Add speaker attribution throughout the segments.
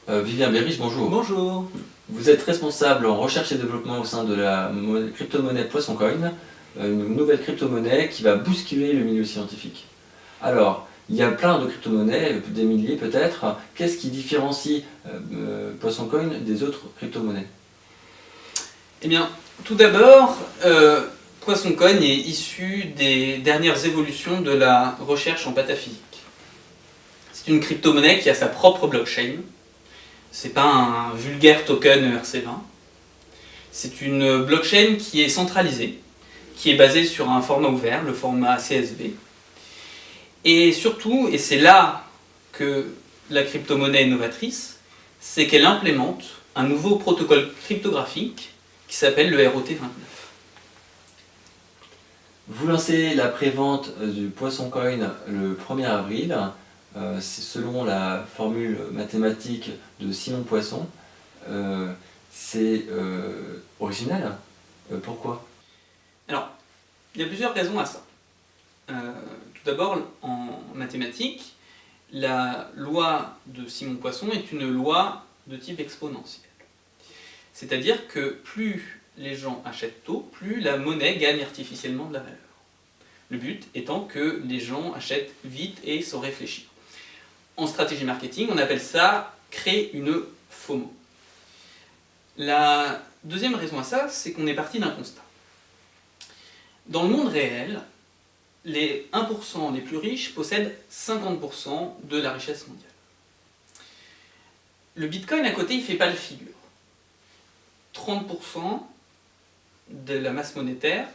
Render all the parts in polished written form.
Speaker 1: Vivien Berriche, bonjour.
Speaker 2: Bonjour.
Speaker 1: Vous êtes responsable en recherche et développement au sein de la crypto-monnaie PoissonCoin, une nouvelle crypto-monnaie qui va bousculer le milieu scientifique. Alors, il y a plein de crypto-monnaies, des milliers peut-être. Qu'est-ce qui différencie PoissonCoin des autres crypto-monnaies?
Speaker 2: Eh bien, tout d'abord, PoissonCoin est issu des dernières évolutions de la recherche en pataphysique. C'est une crypto-monnaie qui a sa propre blockchain. C'est pas un vulgaire token ERC20. C'est une blockchain qui est centralisée, qui est basée sur un format ouvert, le format CSV. Et surtout, et c'est là que la crypto-monnaie est novatrice, c'est qu'elle implémente un nouveau protocole cryptographique qui s'appelle le ROT29.
Speaker 1: Vous lancez la prévente du PoissonCoin le 1er avril. C'est selon la formule mathématique de Simon Poisson. C'est original. Pourquoi?
Speaker 2: Alors, il y a plusieurs raisons à ça. Tout d'abord, en mathématiques, la loi de Simon Poisson est une loi de type exponentiel. C'est-à-dire que plus les gens achètent tôt, plus la monnaie gagne artificiellement de la valeur. Le but étant que les gens achètent vite et sans réfléchir. En stratégie marketing, on appelle ça créer une FOMO. La deuxième raison à ça, c'est qu'on est parti d'un constat. Dans le monde réel, les 1% les plus riches possèdent 50% de la richesse mondiale. Le Bitcoin à côté, il ne fait pas le figure. 30% de la masse monétaire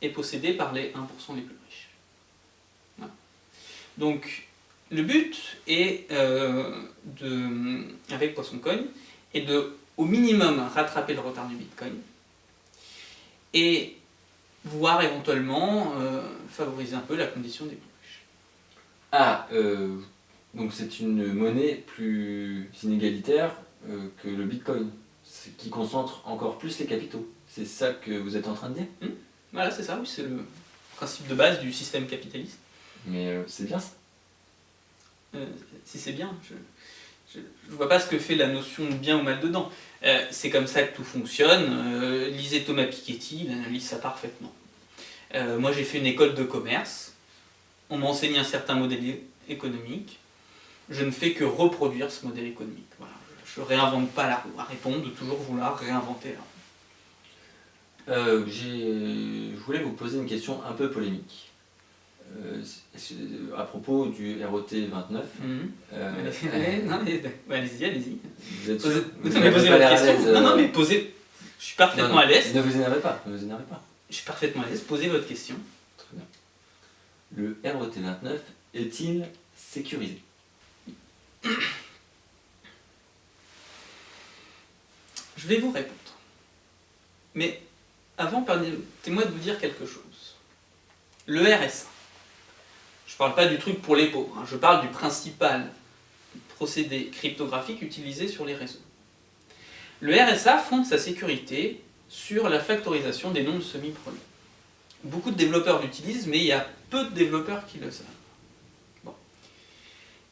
Speaker 2: est possédée par les 1% les plus riches. Voilà. Donc, le but est, avec PoissonCoin, est de, au minimum, rattraper le retard du Bitcoin et voire éventuellement favoriser un peu la condition des plus riches.
Speaker 1: Ah, donc c'est une monnaie plus inégalitaire que le Bitcoin, qui concentre encore plus les capitaux. C'est ça que vous êtes en train de dire?
Speaker 2: Voilà, c'est ça, oui, c'est le principe de base du système capitaliste.
Speaker 1: Mais c'est bien ça.
Speaker 2: Si c'est bien, je ne vois pas ce que fait la notion de bien ou mal dedans. C'est comme ça que tout fonctionne. Lisez Thomas Piketty, il analyse ça parfaitement. Moi j'ai fait une école de commerce, on m'a enseigné un certain modèle économique, je ne fais que reproduire ce modèle économique. Voilà. Je ne réinvente pas la roue, arrêtons de toujours vouloir réinventer la roue.
Speaker 1: Je voulais vous poser une question un peu polémique. À propos du ROT29.
Speaker 2: Allez-y, allez-y.
Speaker 1: Vous êtes
Speaker 2: Posez,
Speaker 1: vous
Speaker 2: non, mais posez
Speaker 1: pas
Speaker 2: votre
Speaker 1: l'air à
Speaker 2: question.
Speaker 1: l'aise,
Speaker 2: Non, mais posez. Je suis parfaitement à l'aise.
Speaker 1: Ne vous énervez pas, ne vous énervez pas.
Speaker 2: Je suis parfaitement à l'aise. Posez votre question.
Speaker 1: Très bien. Le ROT29 est-il sécurisé?
Speaker 2: Je vais vous répondre. Mais avant, permettez-moi de vous dire quelque chose. Le RSA. Je ne parle pas du truc pour les pauvres, hein, je parle du principal procédé cryptographique utilisé sur les réseaux. Le RSA fonde sa sécurité sur la factorisation des nombres semi-premiers. Beaucoup de développeurs l'utilisent, mais il y a peu de développeurs qui le savent. Bon.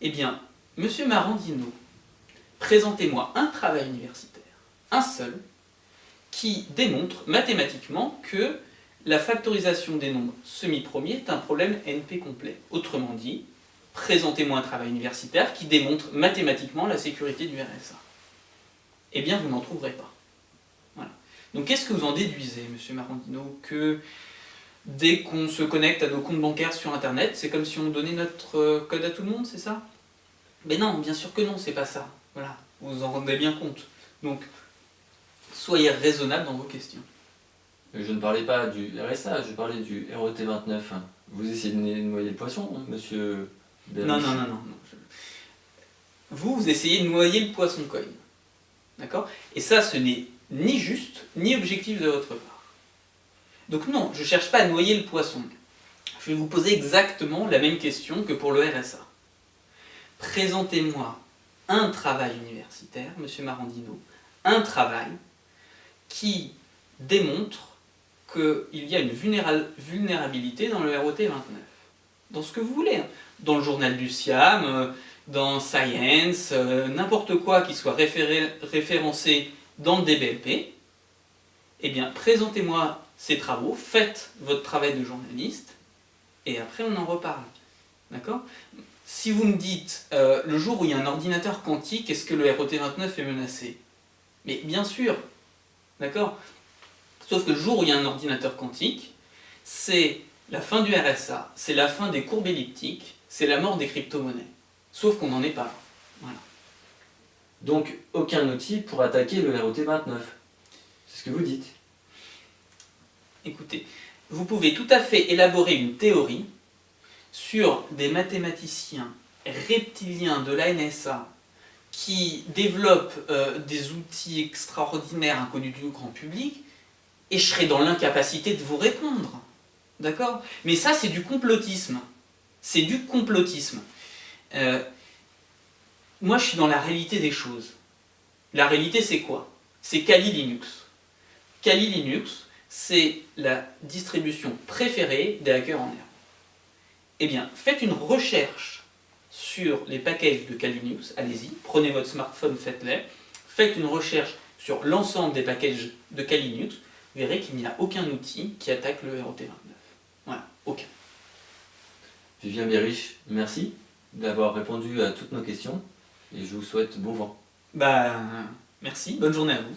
Speaker 2: Eh bien, Monsieur Marandino, présentez-moi un travail universitaire, un seul, qui démontre mathématiquement que la factorisation des nombres semi-premiers est un problème NP complet. Autrement dit, présentez-moi un travail universitaire qui démontre mathématiquement la sécurité du RSA. Eh bien, vous n'en trouverez pas. Voilà. Donc, qu'est-ce que vous en déduisez, Monsieur Marandino? Que dès qu'on se connecte à nos comptes bancaires sur Internet, c'est comme si on donnait notre code à tout le monde, c'est ça? Mais non, bien sûr que non, c'est pas ça. Voilà, vous vous en rendez bien compte. Donc, soyez raisonnable dans vos questions.
Speaker 1: Je ne parlais pas du RSA, je parlais du ROT29. Vous essayez de noyer le poisson, monsieur Berriche?
Speaker 2: Non. Vous essayez de noyer le PoissonCoin. D'accord? Et ça, ce n'est ni juste, ni objectif de votre part. Donc non, je ne cherche pas à noyer le poisson. Je vais vous poser exactement la même question que pour le RSA. Présentez-moi un travail universitaire, monsieur Marandino, un travail qui démontre qu'il y a une vulnérabilité dans le ROT29. Dans ce que vous voulez. Dans le journal du SIAM, dans Science, n'importe quoi qui soit référencé dans le DBLP, eh bien, présentez-moi ces travaux, faites votre travail de journaliste, et après on en reparle. D'accord ? Si vous me dites, le jour où il y a un ordinateur quantique, est-ce que le ROT29 est menacé ? Mais bien sûr, d'accord ? Sauf que le jour où il y a un ordinateur quantique, c'est la fin du RSA, c'est la fin des courbes elliptiques, c'est la mort des crypto-monnaies. Sauf qu'on n'en est pas là. Voilà.
Speaker 1: Donc, aucun outil pour attaquer le ROT29. C'est ce que vous dites.
Speaker 2: Écoutez, vous pouvez tout à fait élaborer une théorie sur des mathématiciens reptiliens de la NSA qui développent des outils extraordinaires inconnus du grand public, et je serai dans l'incapacité de vous répondre. D'accord ? Mais ça, c'est du complotisme. C'est du complotisme. Moi, je suis dans la réalité des choses. La réalité, c'est quoi ? C'est Kali Linux. Kali Linux, c'est la distribution préférée des hackers en herbe. Eh bien, faites une recherche sur les packages de Kali Linux, allez-y, prenez votre smartphone, faites-les, faites une recherche sur l'ensemble des packages de Kali Linux, vous verrez qu'il n'y a aucun outil qui attaque le ROT29. Voilà, aucun.
Speaker 1: Vivien Bierich, merci d'avoir répondu à toutes nos questions et je vous souhaite bon vent.
Speaker 2: Merci, bonne journée à vous.